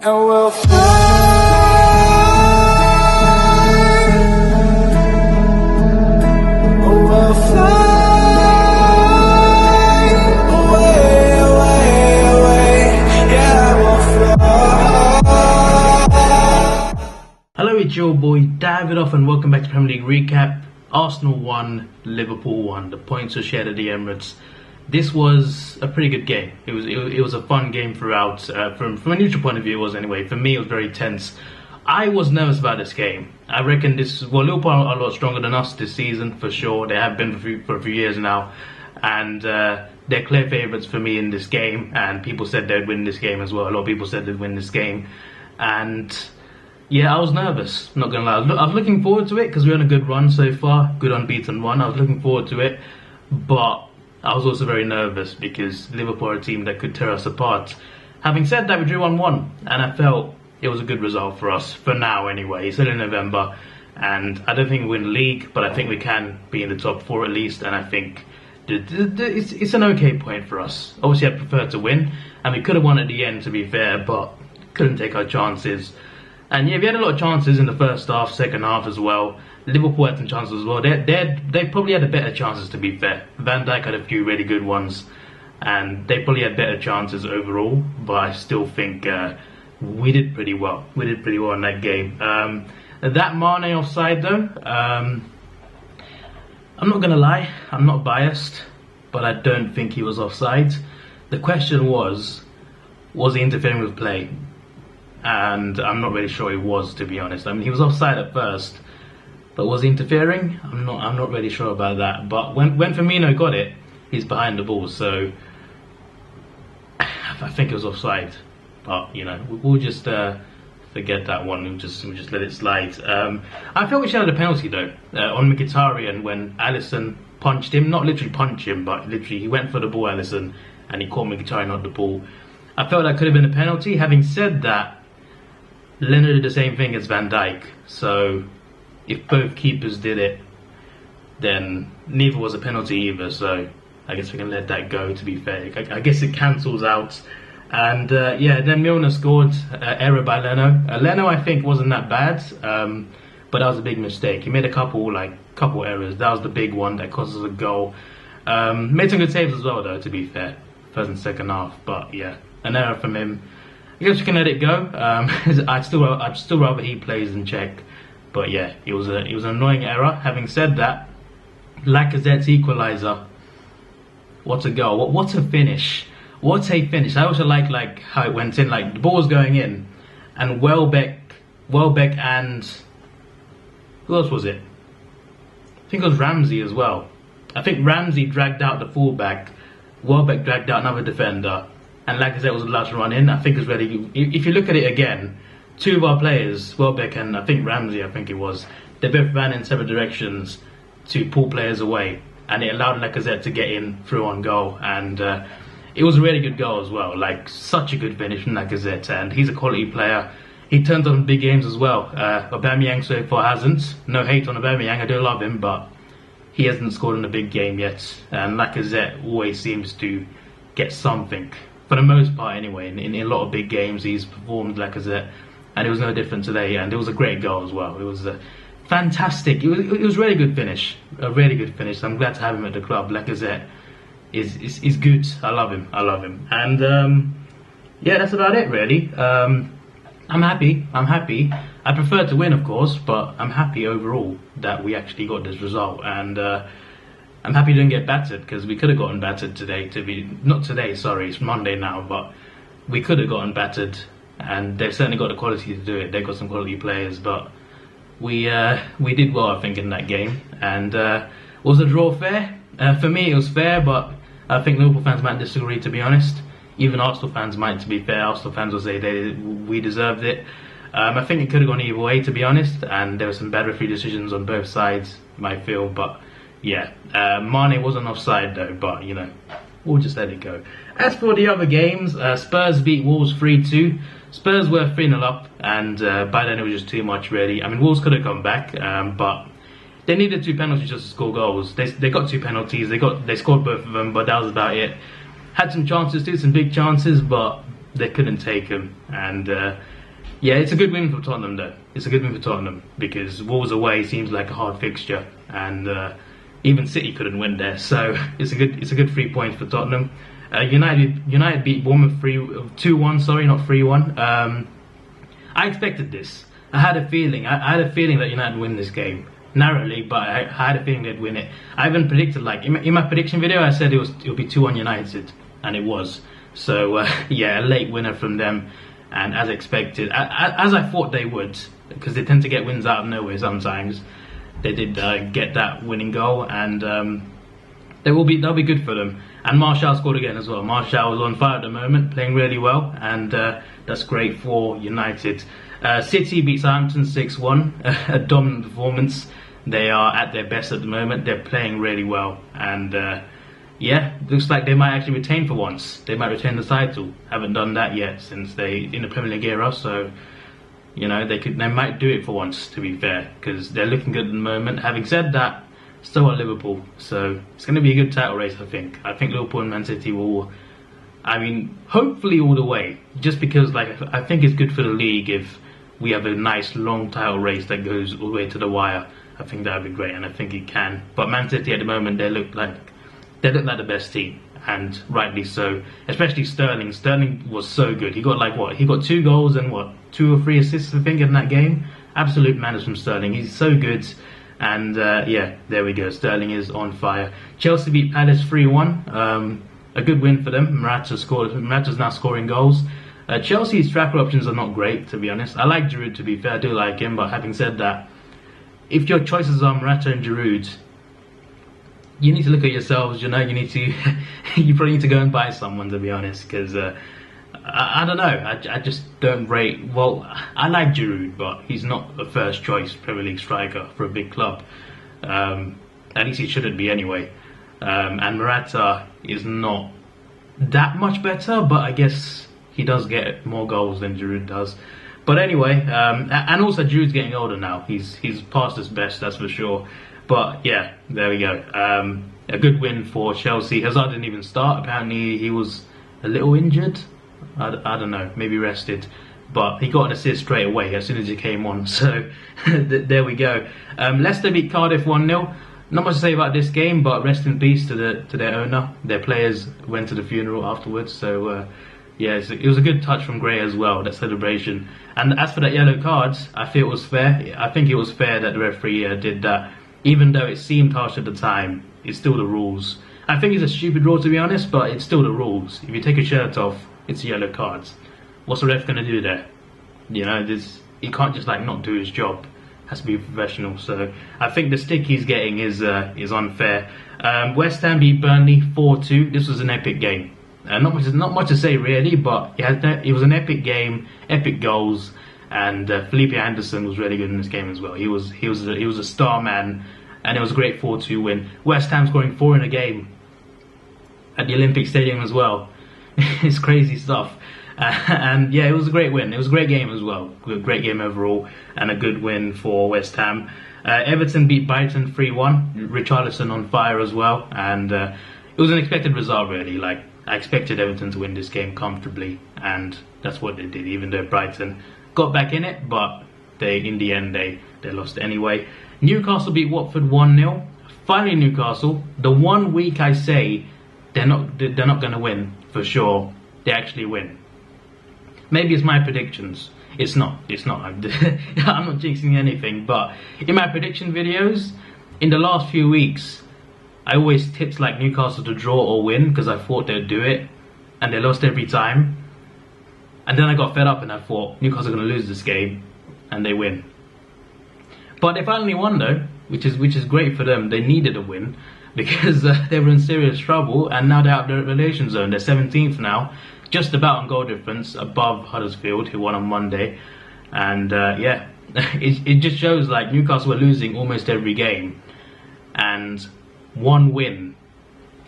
And we'll fly away, away, away. Yeah, we'll fly. Hello, it's your boy Davidoff and welcome back to Premier League Recap. Arsenal won, Liverpool won. The points were shared at the Emirates. This was a pretty good game. It was a fun game throughout. From a neutral point of view, it was anyway. For me, it was very tense. I was nervous about this game. I reckon Liverpool are a lot stronger than us this season, for sure. They have been for a few years now. And they're clear favourites for me in this game. And people said they'd win this game as well. A lot of people said they'd win this game. And yeah, I was nervous, not going to lie. I was looking forward to it because we're on a good run so far. Good unbeaten run. I was looking forward to it. But I was also very nervous because Liverpool are a team that could tear us apart. Having said that, we drew 1-1 and I felt it was a good result for us, for now anyway. It's still in November and I don't think we win the league, but I think we can be in the top 4 at least, and I think it's an okay point for us. Obviously I'd prefer to win, and we could have won at the end to be fair, but couldn't take our chances. And yeah, we had a lot of chances in the first half, second half as well. Liverpool had some chances as well. They probably had the better chances, to be fair. Van Dijk had a few really good ones, and they probably had better chances overall. But I still think we did pretty well. We did pretty well in that game. That Mane offside though, I'm not gonna lie, I'm not biased, but I don't think he was offside. The question was he interfering with play? And I'm not really sure he was, to be honest. I mean, he was offside at first, but was he interfering? I'm not really sure about that. But when Firmino got it, he's behind the ball, so I think it was offside. But you know, we'll just forget that one. We'll just let it slide. I felt we should have a penalty though on Mkhitaryan when Alisson punched him. Not literally punch him, but literally he went for the ball, Alisson, and he caught Mkhitaryan on the ball. I felt that could have been a penalty. Having said that, Leonard did the same thing as Van Dijk, so if both keepers did it, then neither was a penalty either, so I guess we can let that go, to be fair. I guess it cancels out. And yeah, then Milner scored, error by Leno. Leno, I think, wasn't that bad, but that was a big mistake. He made a couple errors. That was the big one that cost us a goal. Made some good saves as well, though, to be fair, first and second half, but yeah, an error from him. I guess we can let it go. I'd still rather he plays than Czech, but yeah, it was an annoying error. Having said that, Lacazette's equaliser, what a goal! What a finish! What a finish! I also like how it went in. Like the ball was going in, and Welbeck and who else was it? I think it was Ramsey as well. I think Ramsey dragged out the fullback, Welbeck dragged out another defender, and Lacazette was allowed to run in. I think it was really. If you look at it again, two of our players, Welbeck and I think Ramsey, I think it was, they both ran in separate directions to pull players away, and it allowed Lacazette to get in through on goal, and it was a really good goal as well. Like, such a good finish from Lacazette, and he's a quality player. He turns on big games as well. Aubameyang so far hasn't. No hate on Aubameyang, I do love him, but he hasn't scored in a big game yet, and Lacazette always seems to get something. For the most part anyway, in a lot of big games he's performed, Lacazette, and it was no different today, and it was a great goal as well. It was fantastic. It was a really good finish, a really good finish. I'm glad to have him at the club. Lacazette is good. I love him, and yeah, that's about it really. I'm happy. I prefer to win, of course, but I'm happy overall that we actually got this result, and I'm happy we didn't get battered, because we could have gotten battered today. Not today, sorry, it's Monday now, but we could have gotten battered, and they've certainly got the quality to do it. They've got some quality players, but we did well, I think, in that game. And was the draw fair? For me, it was fair, but I think Liverpool fans might disagree, to be honest. Even Arsenal fans might, to be fair. Arsenal fans will say we deserved it. I think it could have gone either way, to be honest, and there were some bad referee decisions on both sides, you might feel, but yeah, Mane wasn't offside though, but you know, we'll just let it go. As for the other games, Spurs beat Wolves 3-2. Spurs were 3-0 up, and by then it was just too much really. I mean, Wolves could have come back, but they needed 2 penalties just to score goals. They got 2 penalties, they scored both of them, but that was about it. Had some chances too, some big chances, but they couldn't take him. And yeah, it's a good win for Tottenham though. It's a good win for Tottenham because Wolves away seems like a hard fixture, and even City couldn't win there. So it's a good 3 points for Tottenham. United beat Bournemouth 2-1. Sorry, not 3-1. I expected this. I had a feeling. I had a feeling that United win this game narrowly, but I had a feeling they'd win it. I even predicted, like in my prediction video, I said it'll be 2-1 United, and it was. So yeah, a late winner from them, and as expected, as I thought they would, because they tend to get wins out of nowhere sometimes. They did get that winning goal, and they'll be good for them. And Martial scored again as well. Martial is on fire at the moment, playing really well, and that's great for United. City beat Southampton 6-1, a dominant performance. They are at their best at the moment. They're playing really well, and yeah, looks like they might actually retain for once. They might retain the title. Haven't done that yet since they in the Premier League era, so you know they might do it for once. To be fair, because they're looking good at the moment. Having said that, so are Liverpool, so it's going to be a good title race. I think Liverpool and Man City will. I mean, hopefully all the way. Just because, like, I think it's good for the league if we have a nice long title race that goes all the way to the wire. I think that would be great, and I think it can. But Man City at the moment, they look like the best team, and rightly so. Especially Sterling. Sterling was so good. He got like what? He got 2 goals and what, 2 or 3 assists, I think, in that game. Absolute madness from Sterling. He's so good. And yeah, there we go. Sterling is on fire. Chelsea beat Palace 3-1. A good win for them. Morata's now scoring goals. Chelsea's striker options are not great, to be honest. I like Giroud, to be fair. I do like him, but having said that, if your choices are Morata and Giroud, you need to look at yourselves. You know, you need to. You probably need to go and buy someone, to be honest, because I don't know. I just don't rate. Well, I like Giroud, but he's not a first choice Premier League striker for a big club. At least he shouldn't be anyway. And Morata is not that much better, but I guess he does get more goals than Giroud does. But anyway, and also Giroud's getting older now. He's past his best, that's for sure. But yeah, there we go. A good win for Chelsea. Hazard didn't even start. Apparently he was a little injured. I don't know, maybe rested. But he got an assist straight away as soon as he came on. So there we go. Leicester beat Cardiff 1-0. Not much to say about this game, but rest in peace to their owner. Their players went to the funeral afterwards. So yeah, it was a good touch from Gray as well, that celebration. And as for that yellow card, I feel it was fair. I think it was fair that the referee did that. Even though it seemed harsh at the time, it's still the rules. I think it's a stupid rule, to be honest, but it's still the rules. If you take your shirt off, it's a yellow card. What's the ref going to do there? You know, he can't just like not do his job. Has to be professional. So I think the stick he's getting is unfair. West Ham beat Burnley 4-2. This was an epic game. Not much to say really, but it was an epic game, epic goals, and Felipe Anderson was really good in this game as well. He was a star man, and it was a great 4-2 win. West Ham scoring 4 in a game at the Olympic Stadium as well. It's crazy stuff. And yeah, it was a great win. It was a great game as well. Great game overall, and a good win for West Ham. Everton beat Brighton 3-1. Richarlison on fire as well, and it was an expected result really. Like, I expected Everton to win this game comfortably, and that's what they did. Even though Brighton got back in it, but in the end they lost anyway. Newcastle beat Watford 1-0. Finally, Newcastle. The 1 week I say they're not going to win for sure, they actually win. Maybe it's my predictions. It's not. I'm not jinxing anything, but in my prediction videos, in the last few weeks, I always tipped like Newcastle to draw or win because I thought they'd do it, and they lost every time. And then I got fed up and I thought Newcastle are going to lose this game, and they win. But they finally won though, which is great for them. They needed a win because they were in serious trouble, and now they're out of the relegation zone. They're 17th now. Just about on goal difference above Huddersfield, who won on Monday. And yeah, it just shows like Newcastle were losing almost every game, and one win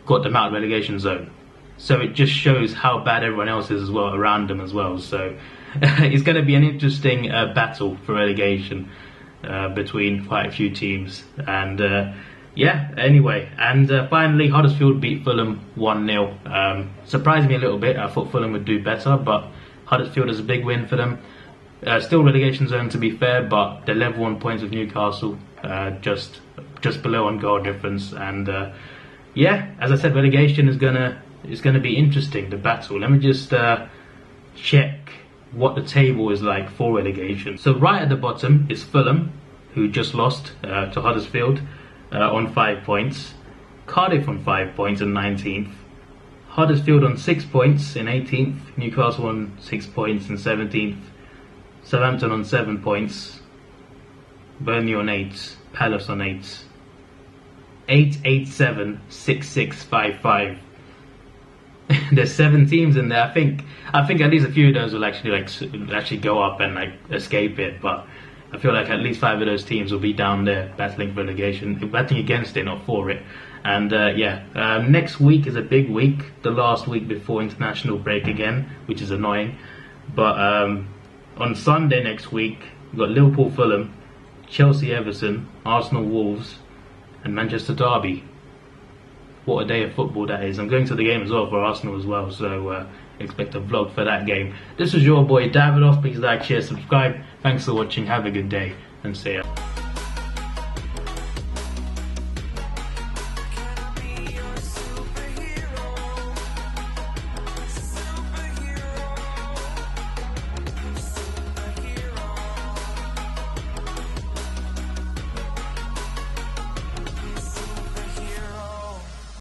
got them out of relegation zone. So it just shows how bad everyone else is as well around them as well. So it's going to be an interesting battle for relegation between quite a few teams. And yeah, anyway, and finally Huddersfield beat Fulham 1-0. Surprised me a little bit. I thought Fulham would do better, but Huddersfield is a big win for them. Still relegation zone to be fair, but they're level on points with Newcastle, just below on goal difference. And yeah, as I said, relegation is gonna be interesting, the battle. Let me just check what the table is like for relegation. So right at the bottom is Fulham, who just lost to Huddersfield on 5 points. Cardiff on 5 points in 19th. Huddersfield on 6 points in 18th. Newcastle on 6 points in 17th. Southampton on 7 points. Burnley on 8. Palace on 8. 8, 8, 7, 6, 6, 5, 5. There's 7 teams in there. I think at least a few of those will actually go up and like escape it. But I feel like at least 5 of those teams will be down there battling for relegation, battling against it, not for it. And next week is a big week, the last week before international break again, which is annoying. But on Sunday next week, we've got Liverpool, Fulham, Chelsea, Everton, Arsenal, Wolves, and Manchester Derby. What a day of football that is. I'm going to the game as well for Arsenal as well, so expect a vlog for that game. This was your boy Davidoff. Please like, share, subscribe. Thanks for watching. Have a good day, and see ya.